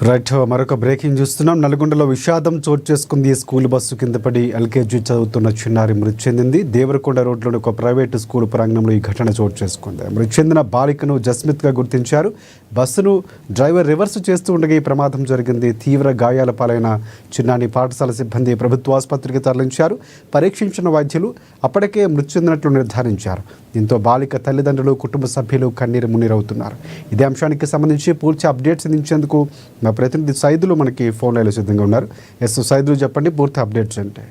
Right, మరొక breaking చూస్తున్నాం. నల్గొండలో విషాదం చోటు చేసుకుంది. స్కూల్ బస్సు కింద పడి ఎల్కేజీ చదువుతున్న చిన్నారి మృతి చెందింది. దేవరకొండ రోడ్లోని ఒక ప్రైవేటు స్కూల్ ప్రాంగణంలో ఈ ఘటన చోటు చేసుకుంది. మృతి చెందిన బాలికను జస్మిత్గా గుర్తించారు. బస్సును డ్రైవర్ రివర్స్ చేస్తూ ఉండగా ఈ ప్రమాదం జరిగింది. తీవ్ర గాయాల పాలైన చిన్నారిని పాఠశాల సిబ్బంది ప్రభుత్వ ఆసుపత్రికి తరలించారు. పరీక్షించిన వైద్యులు అప్పటికే మృతి చెందినట్లు నిర్ధారించారు. దీంతో బాలిక తల్లిదండ్రులు, కుటుంబ సభ్యులు కన్నీరు మున్నీరవుతున్నారు. ఇదే అంశానికి సంబంధించి పూర్తి అప్డేట్స్ అందించేందుకు మా ప్రతినిధి సైదులు మనకి ఫోన్ లైన్లో సిద్ధంగా ఉన్నారు. ఎస్ సైదులు, చెప్పండి పూర్తి అప్డేట్స్ అంటే.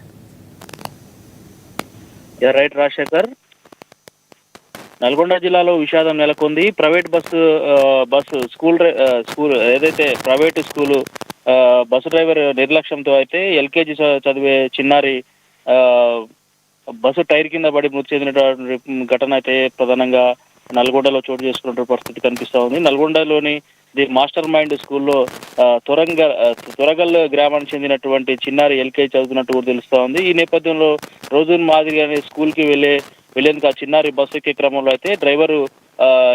రైట్ రాజశేఖర్, నల్గొండ జిల్లాలో విషాదం నెలకొంది. ప్రైవేట్ బస్సు స్కూల్ ఏదైతే ప్రైవేటు స్కూలు బస్సు డ్రైవర్ నిర్లక్ష్యంతో అయితే ఎల్కేజీ చదివే చిన్నారి బస్సు టైర్ కింద పడి మృతి చెందినటువంటి ఘటన అయితే ప్రధానంగా నల్గొండలో చోటు చేసుకున్న పరిస్థితి కనిపిస్తూ ఉంది. నల్గొండలోని ది మాస్టర్ మైండ్ స్కూల్లో తొరగల్ గ్రామానికి చెందినటువంటి చిన్నారి ఎల్కేజీ చదువుతున్నట్టు కూడా తెలుస్తూ ఉంది. ఈ నేపథ్యంలో రోజు మాదిరిగానే స్కూల్కి వెళ్ళేందుకు ఆ చిన్నారి బస్సు ఎక్కే క్రమంలో అయితే డ్రైవరు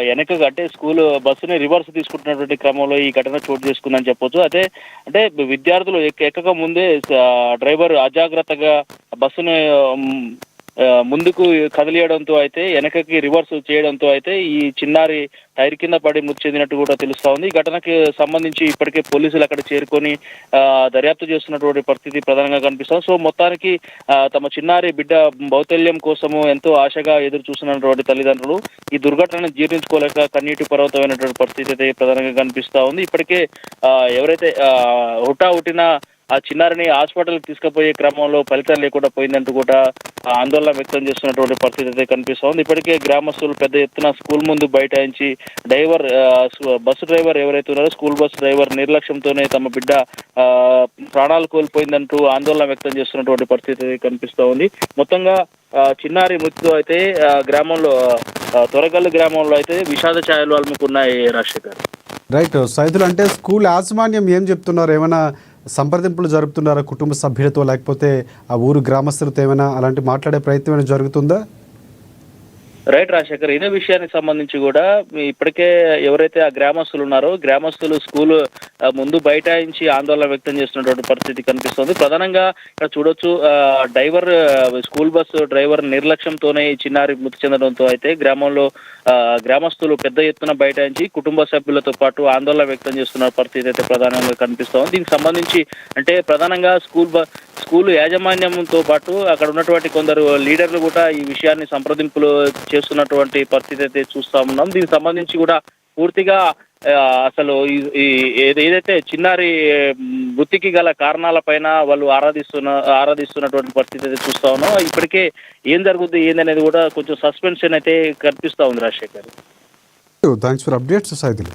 వెనకగా అంటే స్కూల్ బస్సుని రివర్స్ తీసుకుంటున్నటువంటి క్రమంలో ఈ ఘటన చోటు చేసుకుందని చెప్పొచ్చు. అంటే విద్యార్థులు ఎక్కక ముందే డ్రైవర్ అజాగ్రత్తగా బస్సుని ముందుకు కదిలియడంతో అయితే వెనకకి రివర్స్ చేయడంతో అయితే ఈ చిన్నారి టైర్ కింద పడి మృతి చెందినట్టు కూడా తెలుస్తా ఉంది. ఈ ఘటనకి సంబంధించి ఇప్పటికే పోలీసులు అక్కడ చేరుకొని దర్యాప్తు చేస్తున్నటువంటి పరిస్థితి ప్రధానంగా కనిపిస్తుంది. సో మొత్తానికి తమ చిన్నారి బిడ్డ భౌతల్యం కోసము ఎంతో ఆశగా ఎదురు చూస్తున్నటువంటి తల్లిదండ్రులు ఈ దుర్ఘటనను జీర్ణించుకోలేక కన్నీటి పర్వతమైనటువంటి పరిస్థితి అయితే ప్రధానంగా కనిపిస్తా ఉంది. ఇప్పటికే ఎవరైతే హుటాహుటిన ఆ చిన్నారిని హాస్పిటల్కి తీసుకుపోయే క్రమంలో ఫలితం లేకుండా పోయిందంటూ కూడా ఆందోళన వ్యక్తం చేస్తున్నటువంటి పరిస్థితి అయితే కనిపిస్తూ ఉంది. ఇప్పటికే గ్రామస్తులు పెద్ద ఎత్తున స్కూల్ ముందు బైఠాయించి బస్సు డ్రైవర్ ఎవరైతే ఉన్నారో స్కూల్ బస్సు డ్రైవర్ నిర్లక్ష్యంతోనే తమ బిడ్డ ప్రాణాలు కోల్పోయిందంటూ ఆందోళన వ్యక్తం చేస్తున్నటువంటి పరిస్థితి కనిపిస్తూ ఉంది. మొత్తంగా చిన్నారి మృతితో అయితే గ్రామంలో తొరగల్లు గ్రామంలో అయితే విషాద ఛాయలు అలుముకున్నాయి. రాజశేఖర్, రైట్ సైదులు, అంటే స్కూల్ యాజమాన్యం ఏం చెప్తున్నారు? ఏమైనా సంప్రదింపులు జరుపుతున్నారా కుటుంబ సభ్యులతో, లేకపోతే ఆ ఊరు గ్రామస్తులతో ఏమైనా అలాంటి మాట్లాడే ప్రయత్నం ఏమైనా జరుగుతుందా? రైట్ రాజశేఖర్, ఇదే విషయానికి సంబంధించి కూడా ఇప్పటికే ఎవరైతే ఆ గ్రామస్తులు ఉన్నారో గ్రామస్తులు స్కూల్ ముందు బైఠాయించి ఆందోళన వ్యక్తం చేస్తున్నటువంటి పరిస్థితి కనిపిస్తుంది. ప్రధానంగా ఇక్కడ చూడొచ్చు, స్కూల్ బస్సు డ్రైవర్ నిర్లక్ష్యంతోనే ఈ చిన్నారి మృతి చెందడంతో అయితే గ్రామస్తులు పెద్ద ఎత్తున బైఠాయించి కుటుంబ సభ్యులతో పాటు ఆందోళన వ్యక్తం చేస్తున్న పరిస్థితి అయితే ప్రధానంగా కనిపిస్తోంది. దీనికి సంబంధించి అంటే ప్రధానంగా స్కూల్ యాజమాన్యంతో పాటు అక్కడ ఉన్నటువంటి కొందరు లీడర్లు కూడా ఈ విషయాన్ని సంప్రదింపులు చేస్తున్నటువంటి పరిస్థితి అయితే చూస్తా ఉన్నాం. దీనికి సంబంధించి కూడా పూర్తిగా అసలు ఏదైతే చిన్నారి మృతికి గల కారణాలపైన వాళ్ళు ఆరాధిస్తున్నటువంటి పరిస్థితి అయితే చూస్తా ఉన్నాం. ఇప్పటికే ఏం జరుగుతుంది ఏందనేది కూడా కొంచెం సస్పెన్షన్ అయితే కనిపిస్తా ఉంది. Rajasekhar, thanks for updates Saidulu.